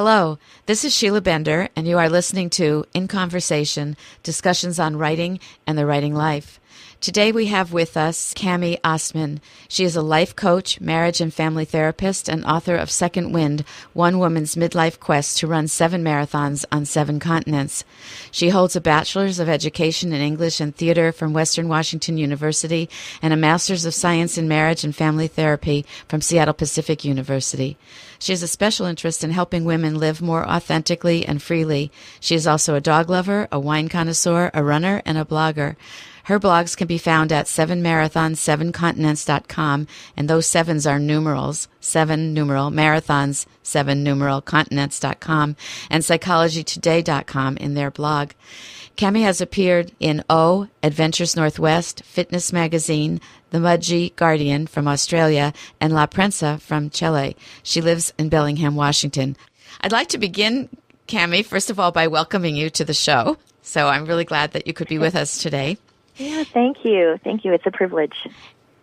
Hello, this is Sheila Bender, and you are listening to In Conversation, discussions on writing and the writing life. Today we have with us Cami Ostman. She is a life coach, marriage and family therapist, and author of Second Wind, One Woman's Midlife Quest to Run 7 Marathons on 7 Continents. She holds a Bachelor's of Education in English and Theater from Western Washington University and a Master's of Science in Marriage and Family Therapy from Seattle Pacific University. She has a special interest in helping women live more authentically and freely. She is also a dog lover, a wine connoisseur, a runner, and a blogger. Her blogs can be found at 7marathons7continents.com, and those 7s are numerals, 7 numeral marathons, 7 numeral continents.com, and psychologytoday.com in their blog. Cami has appeared in O, Adventures Northwest, Fitness Magazine, the Mudgee Guardian from Australia, and La Prensa from Chile. She lives in Bellingham, Washington. I'd like to begin, Cami, first of all, by welcoming you to the show. So I'm really glad that you could be with us today. Yeah, thank you. Thank you. It's a privilege.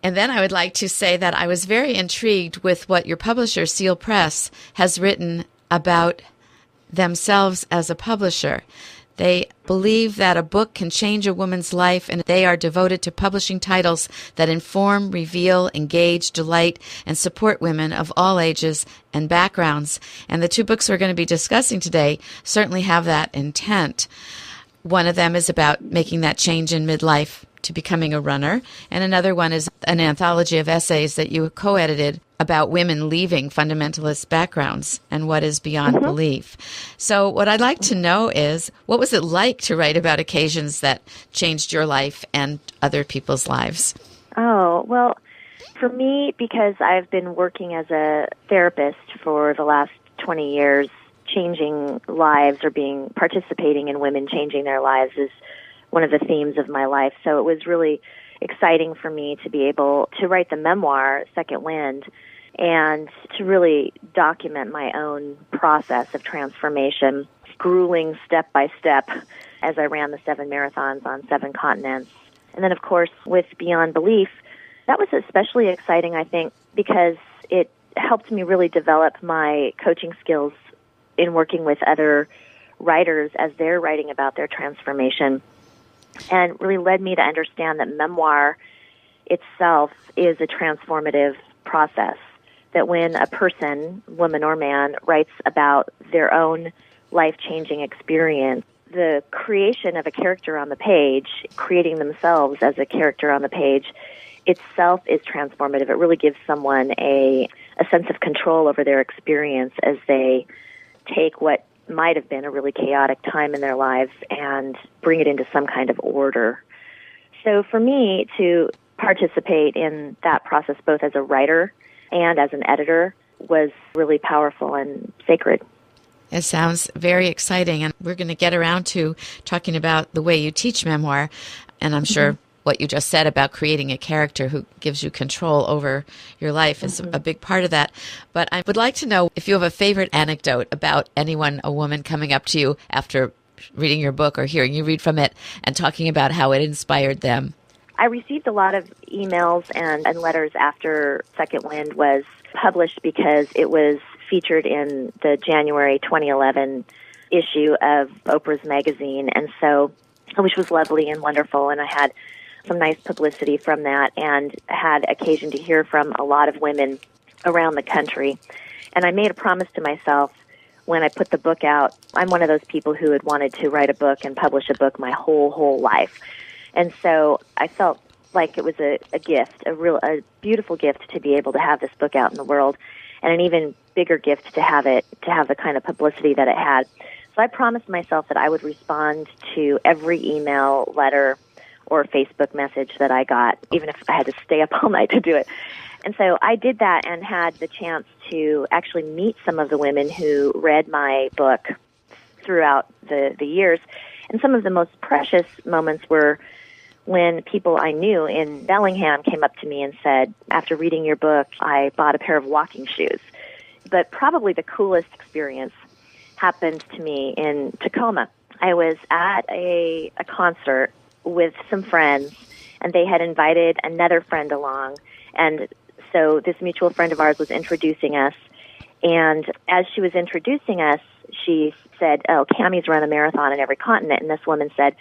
And then I would like to say that I was very intrigued with what your publisher, Seal Press, has written about themselves as a publisher. They believe that a book can change a woman's life, and they are devoted to publishing titles that inform, reveal, engage, delight, and support women of all ages and backgrounds. And the 2 books we're going to be discussing today certainly have that intent. One of them is about making that change in midlife to becoming a runner, and another one is an anthology of essays that you co-edited about women leaving fundamentalist backgrounds and what is beyond belief. So what I'd like to know is, what was it like to write about occasions that changed your life and other people's lives? Oh, well, for me, because I've been working as a therapist for the last 20 years, changing lives or participating in women changing their lives is one of the themes of my life. So it was really exciting for me to be able to write the memoir, Second Wind, and to really document my own process of transformation, grueling step by step as I ran the 7 marathons on 7 continents. And then, of course, with Beyond Belief, that was especially exciting, I think, because it helped me really develop my coaching skills in working with other writers as they're writing about their transformation, and really led me to understand that memoir itself is a transformative process, that when a person, woman or man, writes about their own life-changing experience, the creation of a character on the page, creating themselves as a character on the page, itself is transformative. It really gives someone a sense of control over their experience as they take what might have been a really chaotic time in their lives and bring it into some kind of order. So for me to participate in that process, both as a writer and as an editor, was really powerful and sacred. It sounds very exciting, and we're going to get around to talking about the way you teach memoir, and I'm sure what you just said about creating a character who gives you control over your life is a big part of that. But I would like to know if you have a favorite anecdote about anyone, a woman coming up to you after reading your book or hearing you read from it and talking about how it inspired them. I received a lot of emails and letters after Second Wind was published because it was featured in the January 2011 issue of Oprah's magazine, and so, which was lovely and wonderful, and I had some nice publicity from that and had occasion to hear from a lot of women around the country. And I made a promise to myself when I put the book out. I'm one of those people who had wanted to write a book and publish a book my whole life. And so I felt like it was a gift, a beautiful gift to be able to have this book out in the world, and an even bigger gift to have the kind of publicity that it had. So I promised myself that I would respond to every email, letter, or Facebook message that I got, even if I had to stay up all night to do it. And so I did that and had the chance to actually meet some of the women who read my book throughout the years. And some of the most precious moments were when people I knew in Bellingham came up to me and said, after reading your book, I bought a pair of walking shoes. But probably the coolest experience happened to me in Tacoma. I was at a concert with some friends, and they had invited another friend along. And so this mutual friend of ours was introducing us, And as she was introducing us, she said, "Oh, Cami's run a marathon in every continent." And this woman said,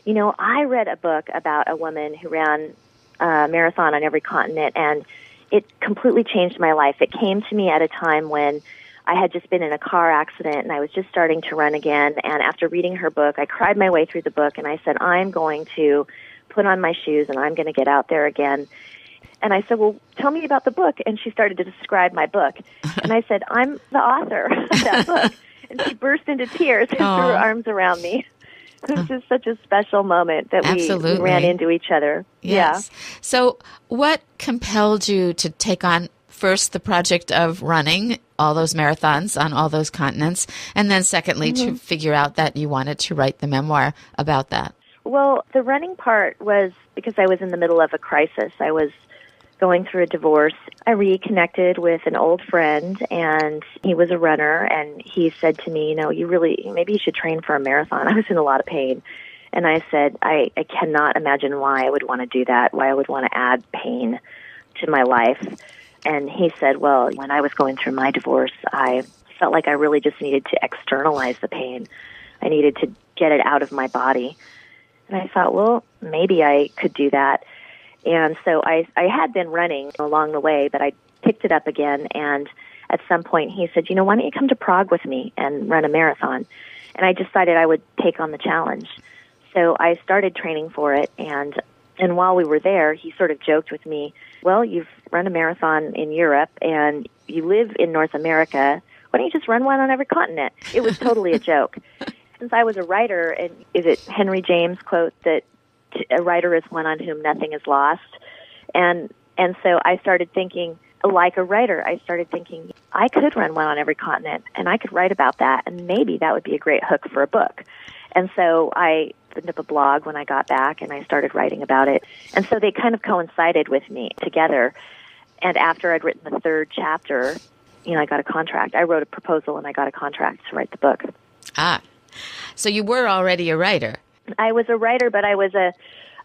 "You know, I read a book about a woman who ran a marathon on every continent, and it completely changed my life. It came to me at a time when I had just been in a car accident, and I was just starting to run again. And after reading her book, I cried my way through the book, and I said, I'm going to put on my shoes, and I'm going to get out there again." And I said, "Well, tell me about the book." And she started to describe my book. And I said, "I'm the author of that book." And she burst into tears and threw her arms around me. It was just such a special moment that we ran into each other. Yes. Yeah. So what compelled you to take on first the project of running all those marathons on all those continents, and then secondly, to figure out that you wanted to write the memoir about that? Well, the running part was because I was in the middle of a crisis. I was going through a divorce. I reconnected with an old friend, and he was a runner, and he said to me, maybe you should train for a marathon. I was in a lot of pain. And I said, I cannot imagine why I would want to do that, why I would want to add pain to my life. And he said, well, when I was going through my divorce, I felt like I really just needed to externalize the pain. I needed to get it out of my body. And I thought, well, maybe I could do that. And so I had been running along the way, but I picked it up again. And at some point he said, why don't you come to Prague with me and run a marathon? And I decided I would take on the challenge. So I started training for it. And while we were there, he sort of joked with me, well, you've run a marathon in Europe and you live in North America. Why don't you just run one on every continent? It was totally a joke. Since I was a writer, and is it Henry James' quote that a writer is one on whom nothing is lost? And so I started thinking, like a writer, I could run one on every continent, and I could write about that, and maybe that would be a great hook for a book. And so I opened up a blog when I got back, and I started writing about it. And so they kind of coincided with me together. And after I'd written the third chapter, I got a contract. I wrote a proposal, and I got a contract to write the book. Ah, so you were already a writer. I was a writer, but I was a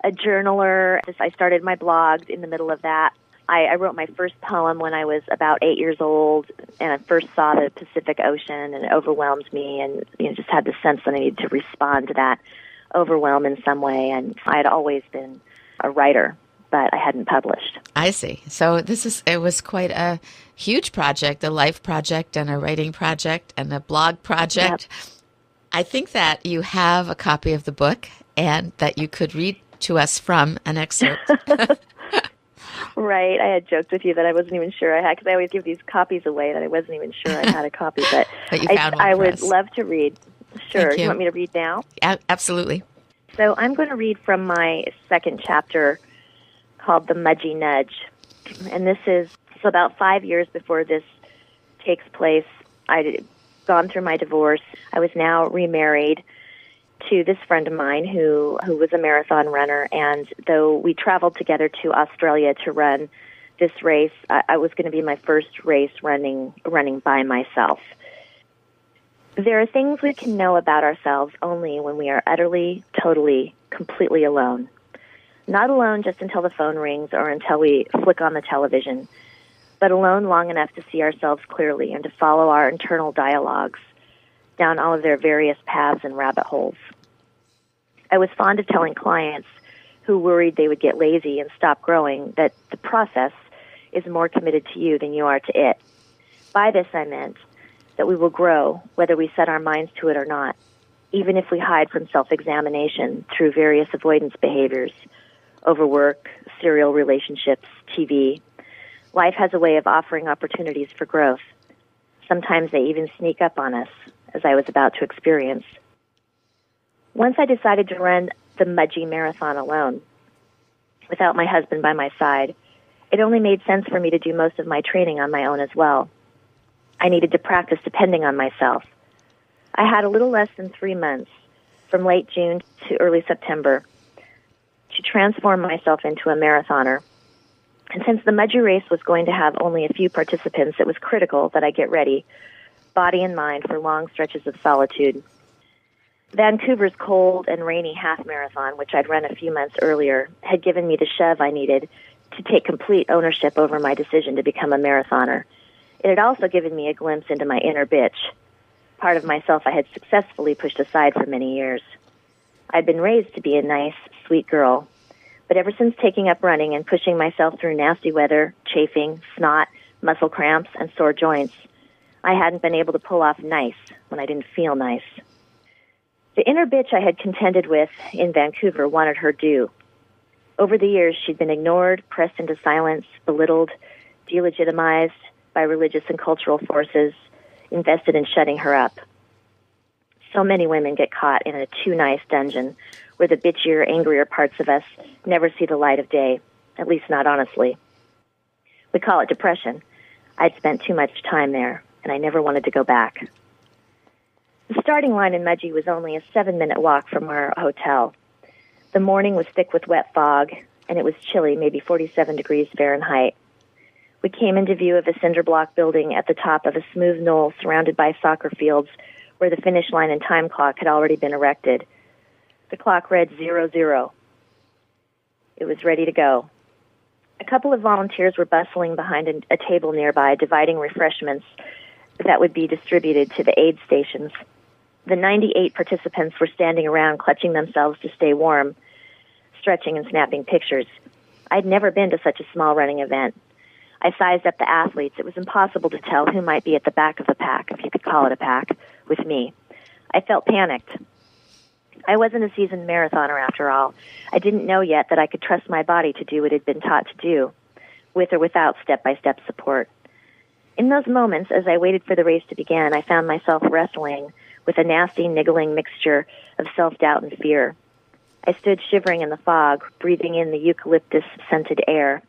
journaler. I started my blog in the middle of that. I wrote my first poem when I was about 8 years old, and I first saw the Pacific Ocean, and it overwhelmed me, and just had the sense that I needed to respond to that overwhelm in some way. And I had always been a writer, but I hadn't published. I see. So it was quite a huge project, a life project and a writing project and a blog project. Yep. I think that you have a copy of the book and that you could read to us from an excerpt. Right. I had joked with you that I wasn't even sure I had, because I always give these copies away that I wasn't even sure I had a copy. But you found one I for would us. love to read. Sure. Thank you. You want me to read now? Absolutely. So I'm going to read from my second chapter called The Mudgee Nudge. And this is about 5 years before this takes place. I'd gone through my divorce. I was now remarried to this friend of mine who was a marathon runner, and though we traveled together to Australia to run this race, I was going to be my first race running by myself. There are things we can know about ourselves only when we are utterly, totally, completely alone. Not alone just until the phone rings or until we flick on the television, but alone long enough to see ourselves clearly and to follow our internal dialogues down all of their various paths and rabbit holes. I was fond of telling clients who worried they would get lazy and stop growing that the process is more committed to you than you are to it. By this I meant that we will grow whether we set our minds to it or not, even if we hide from self-examination through various avoidance behaviors, overwork, serial relationships, TV. Life has a way of offering opportunities for growth. Sometimes they even sneak up on us, as I was about to experience. Once I decided to run the Mudgee Marathon alone, without my husband by my side, it only made sense for me to do most of my training on my own as well. I needed to practice depending on myself. I had a little less than 3 months, from late June to early September, to transform myself into a marathoner. And since the Mudgee race was going to have only a few participants, it was critical that I get ready, body and mind, for long stretches of solitude. Vancouver's cold and rainy half marathon, which I'd run a few months earlier, had given me the shove I needed to take complete ownership over my decision to become a marathoner. It had also given me a glimpse into my inner bitch, part of myself I had successfully pushed aside for many years. I'd been raised to be a nice, sweet girl, but ever since taking up running and pushing myself through nasty weather, chafing, snot, muscle cramps, and sore joints, I hadn't been able to pull off nice when I didn't feel nice. The inner bitch I had contended with in Vancouver wanted her due. Over the years, she'd been ignored, pressed into silence, belittled, delegitimized by religious and cultural forces, invested in shutting her up. So many women get caught in a too-nice dungeon where the bitchier, angrier parts of us never see the light of day, at least not honestly. We call it depression. I'd spent too much time there, and I never wanted to go back. The starting line in Mudgee was only a 7-minute walk from our hotel. The morning was thick with wet fog, and it was chilly, maybe 47 degrees Fahrenheit. We came into view of a cinder block building at the top of a smooth knoll surrounded by soccer fields where the finish line and time clock had already been erected. The clock read 00. It was ready to go. A couple of volunteers were bustling behind a table nearby, dividing refreshments that would be distributed to the aid stations. The 98 participants were standing around, clutching themselves to stay warm, stretching and snapping pictures. I'd never been to such a small running event. I sized up the athletes. It was impossible to tell who might be at the back of the pack, if you could call it a pack, with me. I felt panicked. I wasn't a seasoned marathoner after all. I didn't know yet that I could trust my body to do what it had been taught to do, with or without step-by-step support. In those moments, as I waited for the race to begin, I found myself wrestling with a nasty, niggling mixture of self-doubt and fear. I stood shivering in the fog, breathing in the eucalyptus-scented air,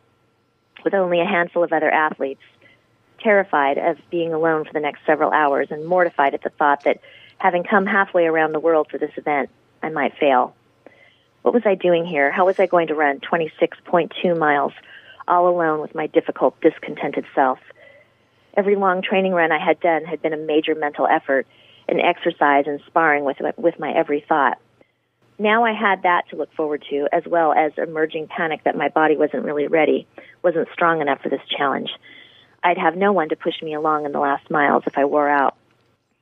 with only a handful of other athletes, terrified of being alone for the next several hours and mortified at the thought that, having come halfway around the world for this event, I might fail. What was I doing here? How was I going to run 26.2 miles all alone with my difficult, discontented self? Every long training run I had done had been a major mental effort, an exercise and sparring with my every thought. Now I had that to look forward to, as well as emerging panic that my body wasn't really ready, wasn't strong enough for this challenge. I'd have no one to push me along in the last miles if I wore out.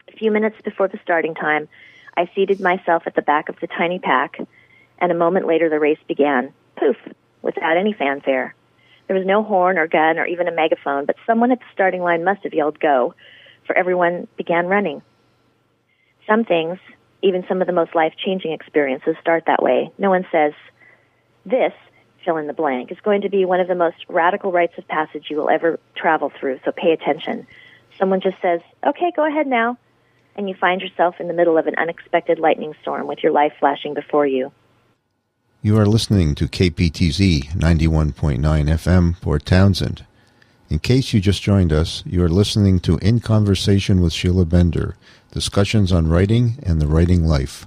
A few minutes before the starting time, I seated myself at the back of the tiny pack, and a moment later the race began. Poof, without any fanfare. There was no horn or gun or even a megaphone, but someone at the starting line must have yelled go, for everyone began running. Some things, even some of the most life-changing experiences, start that way. No one says, this, fill in the blank, is going to be one of the most radical rites of passage you will ever travel through, so pay attention. Someone just says, okay, go ahead now, and you find yourself in the middle of an unexpected lightning storm with your life flashing before you. You are listening to KPTZ 91.9 FM, Port Townsend. In case you just joined us, you are listening to In Conversation with Sheila Bender, discussions on writing and the writing life.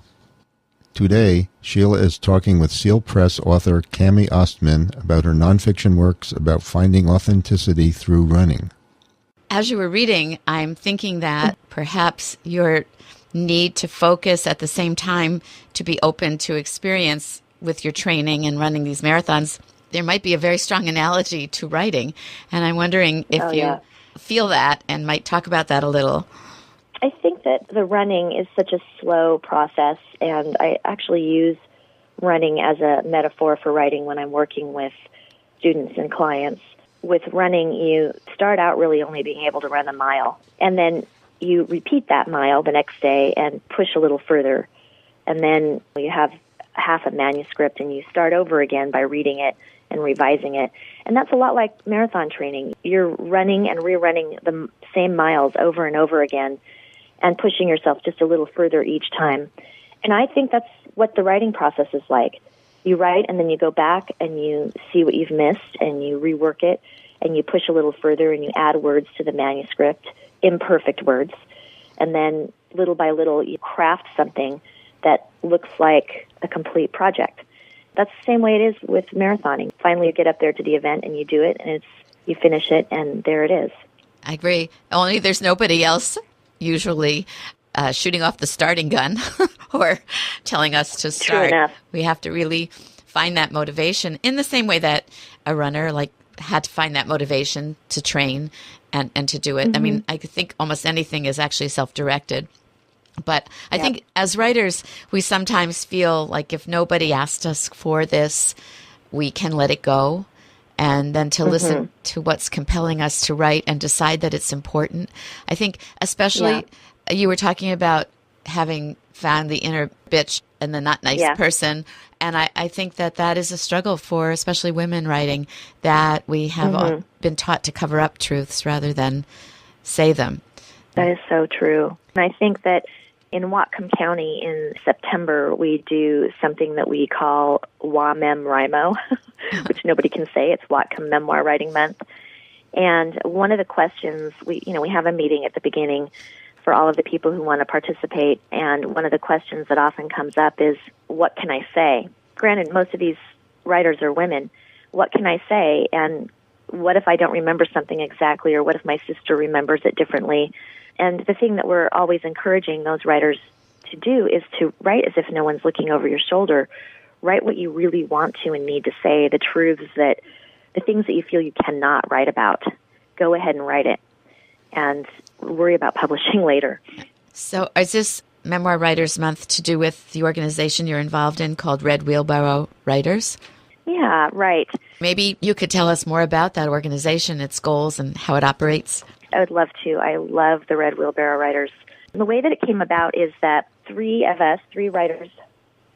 Today, Sheila is talking with Seal Press author Cami Ostman about her nonfiction works about finding authenticity through running. As you were reading, I'm thinking that perhaps your need to focus at the same time to be open to experience with your training and running these marathons, there might be a very strong analogy to writing. And I'm wondering if you feel that and might talk about that a little. I think that the running is such a slow process, and I actually use running as a metaphor for writing when I'm working with students and clients. With running, you start out really only being able to run a mile, and then you repeat that mile the next day and push a little further, and then you have half a manuscript and you start over again by reading it and revising it. And that's a lot like marathon training. You're running and rerunning the same miles over and over again and pushing yourself just a little further each time. And I think that's what the writing process is like. You write and then you go back and you see what you've missed and you rework it and you push a little further and you add words to the manuscript, imperfect words. And then little by little you craft something that looks like a complete project. That's the same way it is with marathoning. Finally, you get up there to the event and you do it, and you finish it, and there it is. I agree. Only there's nobody else usually shooting off the starting gun or telling us to start. True enough. We have to really find that motivation in the same way that a runner, like had to find that motivation to train and to do it. I mean, I think almost anything is actually self-directed. But I think as writers, we sometimes feel like if nobody asked us for this, we can let it go. And then to listen to what's compelling us to write and decide that it's important. I think especially you were talking about having found the inner bitch and the not nice person. And I think that is a struggle for especially women writing, that we have been taught to cover up truths rather than say them. That is so true. And I think that in Whatcom County in September, we do something that we call Wa-Mem-Rimo, which nobody can say. It's Whatcom Memoir Writing Month. And one of the questions, we have a meeting at the beginning for all of the people who want to participate. And one of the questions that often comes up is, what can I say? Granted, most of these writers are women. What can I say? And what if I don't remember something exactly? Or what if my sister remembers it differently? And the thing that we're always encouraging those writers to do is to write as if no one's looking over your shoulder. Write what you really want to and need to say, the truths the things that you feel you cannot write about. Go ahead and write it and worry about publishing later. So is this Memoir Writers Month to do with the organization you're involved in called Red Wheelbarrow Writers? Yeah, right. Maybe you could tell us more about that organization, its goals, and how it operates. I would love to. I love the Red Wheelbarrow Writers. And the way that it came about is that three writers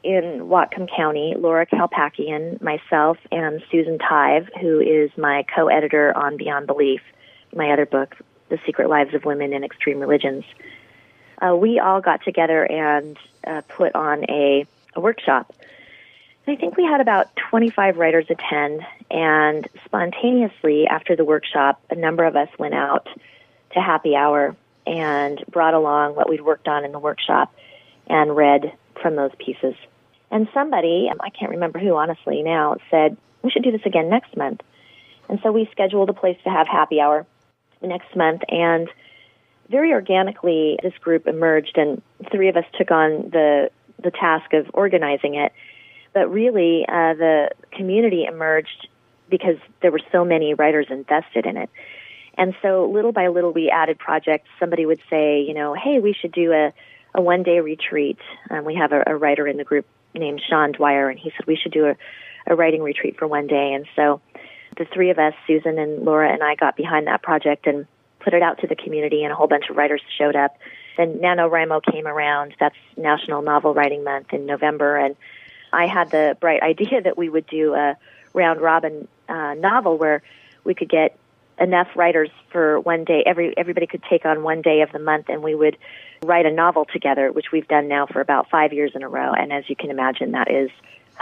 in Whatcom County, Laura Kalpakian, myself, and Susan Tive, who is my co-editor on Beyond Belief, my other book, The Secret Lives of Women in Extreme Religions, we all got together and put on a workshop. I think we had about 25 writers attend, and spontaneously after the workshop, a number of us went out to happy hour and brought along what we'd worked on in the workshop and read from those pieces. And somebody, I can't remember who honestly now, said, we should do this again next month. And so we scheduled a place to have happy hour next month, and very organically this group emerged, and three of us took on the task of organizing it. But really, the community emerged because there were so many writers invested in it. And so little by little, we added projects. Somebody would say, hey, we should do a one-day retreat. We have a writer in the group named Sean Dwyer, and he said we should do a writing retreat for one day. And so the three of us, Susan and Laura and I, got behind that project and put it out to the community, and a whole bunch of writers showed up. Then NaNoWriMo came around. That's National Novel Writing Month in November, and I had the bright idea that we would do a round-robin novel where we could get enough writers for one day. Everybody could take on one day of the month, and we would write a novel together, which we've done now for about 5 years in a row. And as you can imagine, that is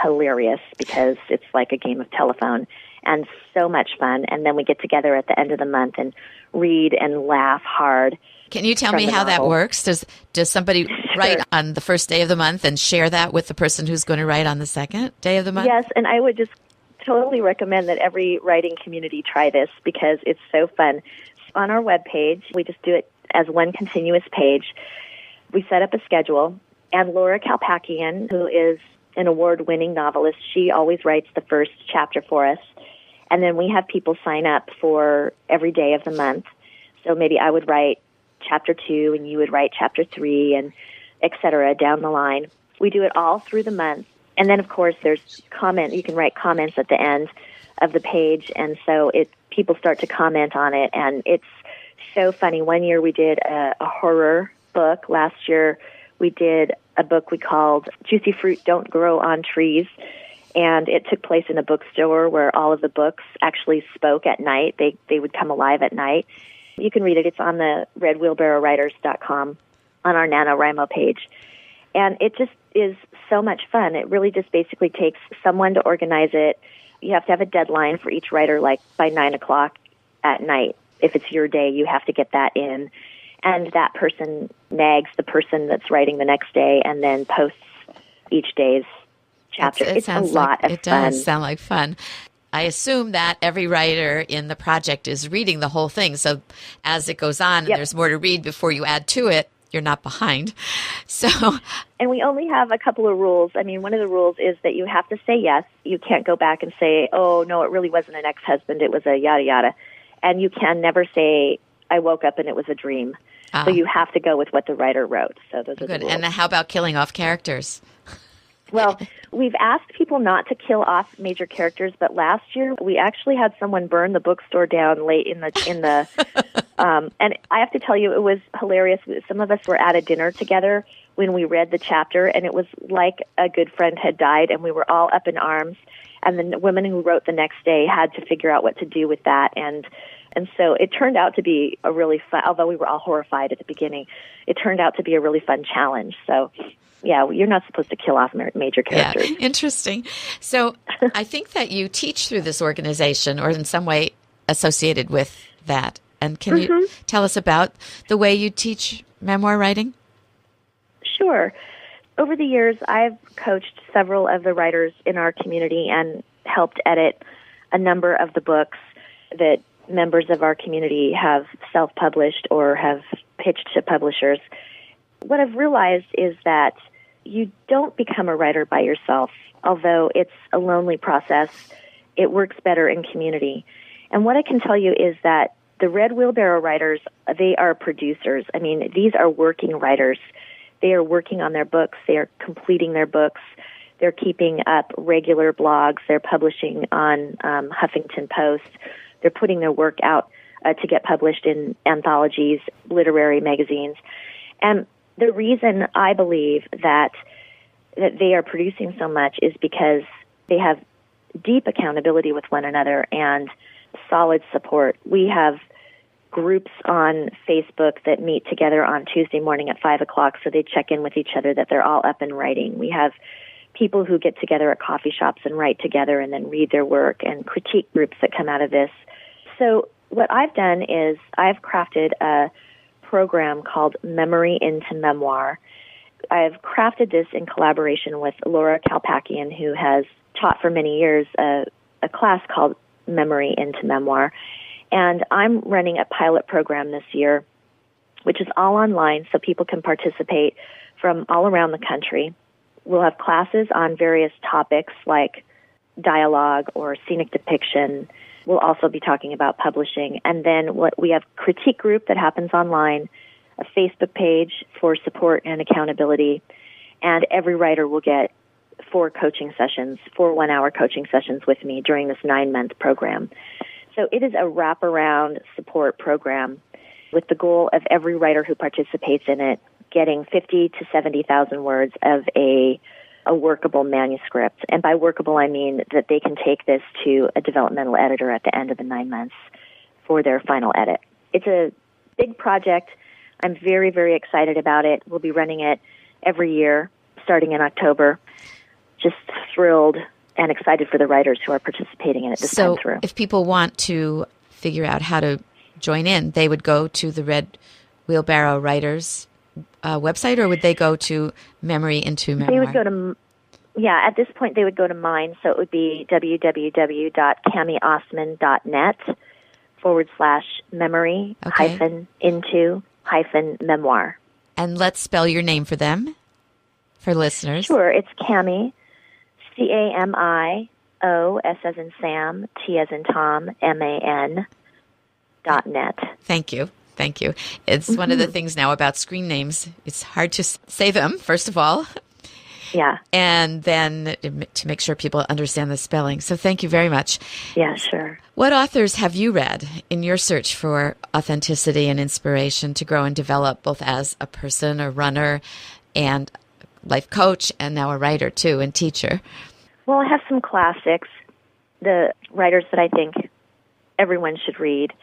hilarious because it's like a game of telephone and so much fun. And then we get together at the end of the month and read and laugh hard. Can you tell me how that works? Does somebody write on the first day of the month and share that with the person who's going to write on the second day of the month? Yes, and I would just totally recommend that every writing community try this because it's so fun. On our webpage, we just do it as one continuous page. We set up a schedule, and Laura Kalpakian, who is an award-winning novelist, she always writes the first chapter for us. And then we have people sign up for every day of the month. So maybe I would write chapter 2 and you would write chapter 3 and et cetera down the line. We do it all through the month. And then, of course, there's comment. You can write comments at the end of the page. And so people start to comment on it. And it's so funny. One year we did a horror book. Last year we did a book we called Juicy Fruit Don't Grow on Trees. And it took place in a bookstore where all of the books actually spoke at night. They would come alive at night. You can read it. It's on the redwheelbarrowwriters.com on our NaNoWriMo page. And it just is so much fun. It really just basically takes someone to organize it. You have to have a deadline for each writer, like by 9 o'clock at night. If it's your day, you have to get that in. And that person nags the person that's writing the next day and then posts each day's chapter. It's a lot of fun. It does sound like fun. I assume that every writer in the project is reading the whole thing. So as it goes on and there's more to read before you add to it, you're not behind. So, and we only have a couple of rules. I mean, one of the rules is that you have to say yes. You can't go back and say, oh, no, it really wasn't an ex-husband. It was a yada, yada. And you can never say, I woke up and it was a dream. So you have to go with what the writer wrote. So those are good. the rules. And how about killing off characters? Well, we've asked people not to kill off major characters, but last year we actually had someone burn the bookstore down late in the and I have to tell you, it was hilarious. Some of us were at a dinner together when we read the chapter, and it was like a good friend had died, and we were all up in arms. And the women who wrote the next day had to figure out what to do with that, and so it turned out to be a really fun, although we were all horrified at the beginning, it turned out to be a really fun challenge. So yeah, you're not supposed to kill off major characters. Yeah, interesting. So I think that you teach through this organization or in some way associated with that. And can you tell us about the way you teach memoir writing? Sure. Over the years, I've coached several of the writers in our community and helped edit a number of the books that members of our community have self-published or have pitched to publishers. What I've realized is that you don't become a writer by yourself. Although it's a lonely process, it works better in community. And what I can tell you is that the Red Wheelbarrow Writers, they are producers. I mean, these are working writers. They are working on their books. They are completing their books. They're keeping up regular blogs. They're publishing on Huffington Post. They're putting their work out to get published in anthologies, literary magazines. And the reason I believe that they are producing so much is because they have deep accountability with one another and solid support. We have groups on Facebook that meet together on Tuesday morning at 5 o'clock, so they check in with each other that they're all up and writing. We have people who get together at coffee shops and write together and then read their work, and critique groups that come out of this. So what I've done is I've crafted a program called Memory into Memoir. I've crafted this in collaboration with Laura Kalpakian, who has taught for many years a class called Memory into Memoir. And I'm running a pilot program this year, which is all online, so people can participate from all around the country. We'll have classes on various topics like dialogue or scenic depiction. We'll also be talking about publishing. And then we have critique group that happens online, a Facebook page for support and accountability, and every writer will get 4 one-hour coaching sessions with me during this 9-month program. So it is a wraparound support program with the goal of every writer who participates in it getting 50 to 70,000 words of a workable manuscript. And by workable, I mean that they can take this to a developmental editor at the end of the 9 months for their final edit. It's a big project. I'm very, very excited about it. We'll be running it every year, starting in October. Just thrilled and excited for the writers who are participating in it this time through. So if people want to figure out how to join in, they would go to the Red Wheelbarrow Writers website, or would they go to Memory into Memoir? They would go to, at this point they would go to mine, so it would be www.camiostman.net/memory-into-memoir. And let's spell your name for them, for listeners. Sure, it's Cami, CAMIO, S as in Sam, T as in Tom, MAN.net. Thank you. Thank you. It's one of the things now about screen names. It's hard to say them, first of all. Yeah. And then to make sure people understand the spelling. So thank you very much. Yeah, sure. What authors have you read in your search for authenticity and inspiration to grow and develop both as a person, a runner, and life coach, and now a writer too, and teacher? Well, I have some classics. The writers that I think everyone should read: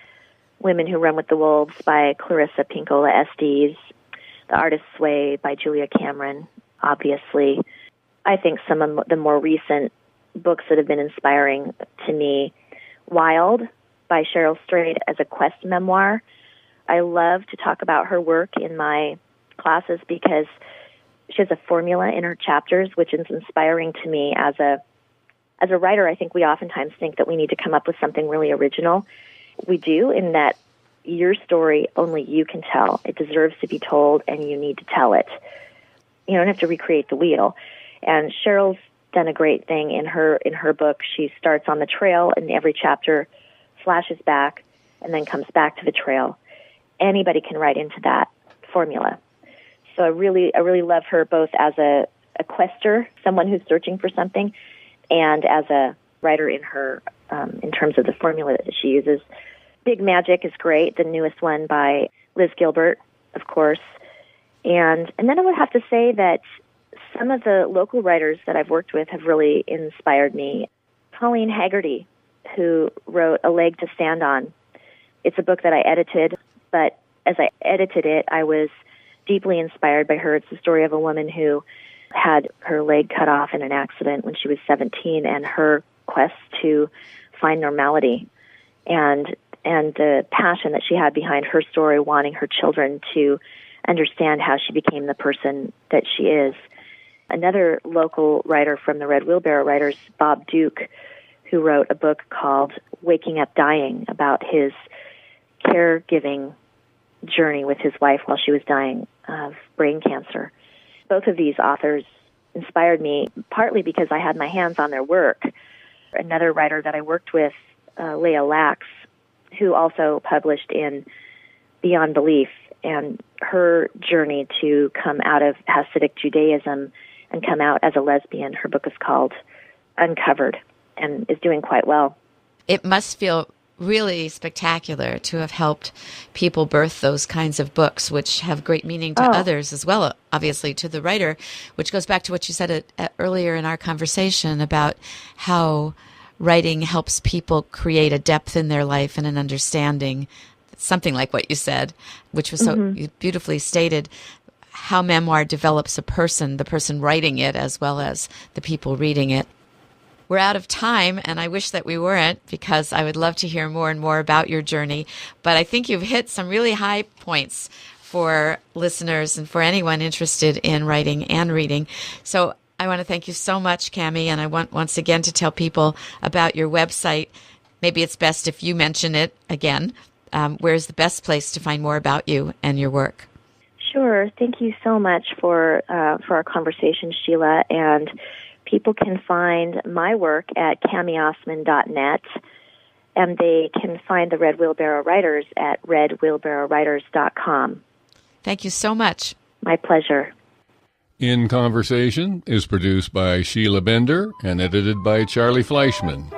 Women Who Run with the Wolves by Clarissa Pinkola Estes, The Artist's Way by Julia Cameron, obviously. I think some of the more recent books that have been inspiring to me, Wild by Cheryl Strayed as a quest memoir. I love to talk about her work in my classes because she has a formula in her chapters, which is inspiring to me as a writer. I think we oftentimes think that we need to come up with something really original. We do, in that your story only you can tell. It deserves to be told, and you need to tell it. You don't have to recreate the wheel. And Cheryl's done a great thing in her book. She starts on the trail, and every chapter flashes back and then comes back to the trail. Anybody can write into that formula. So I really love her both as a quester, someone who's searching for something, and as a writer in her in terms of the formula that she uses. Big Magic is great, the newest one by Liz Gilbert, of course. And then I would have to say that some of the local writers that I've worked with have really inspired me. Colleen Haggerty, who wrote A Leg to Stand On. It's a book that I edited, but as I edited it, I was deeply inspired by her. It's the story of a woman who had her leg cut off in an accident when she was 17, and her quest to find normality and the passion that she had behind her story, wanting her children to understand how she became the person that she is. Another local writer from the Red Wheelbarrow Writers, Bob Duke, who wrote a book called Waking Up Dying, about his caregiving journey with his wife while she was dying of brain cancer. Both of these authors inspired me, partly because I had my hands on their work. Another writer that I worked with, Leah Lax, who also published in Beyond Belief, and her journey to come out of Hasidic Judaism and come out as a lesbian. Her book is called Uncovered and is doing quite well. It must feel really spectacular to have helped people birth those kinds of books, which have great meaning to others as well, obviously to the writer, which goes back to what you said earlier in our conversation about how writing helps people create a depth in their life and an understanding, something like what you said, which was so beautifully stated, how memoir develops a person, the person writing it as well as the people reading it. We're out of time, and I wish that we weren't, because I would love to hear more and more about your journey. But I think you've hit some really high points for listeners and for anyone interested in writing and reading. So I want to thank you so much, Cami, and I want once again to tell people about your website. Maybe it's best if you mention it again. Where's the best place to find more about you and your work? Sure. Thank you so much for our conversation, Sheila. And people can find my work at camiostman.net, and they can find the Red Wheelbarrow Writers at redwheelbarrowwriters.com. Thank you so much. My pleasure. In Conversation is produced by Sheila Bender and edited by Charlie Fleischman.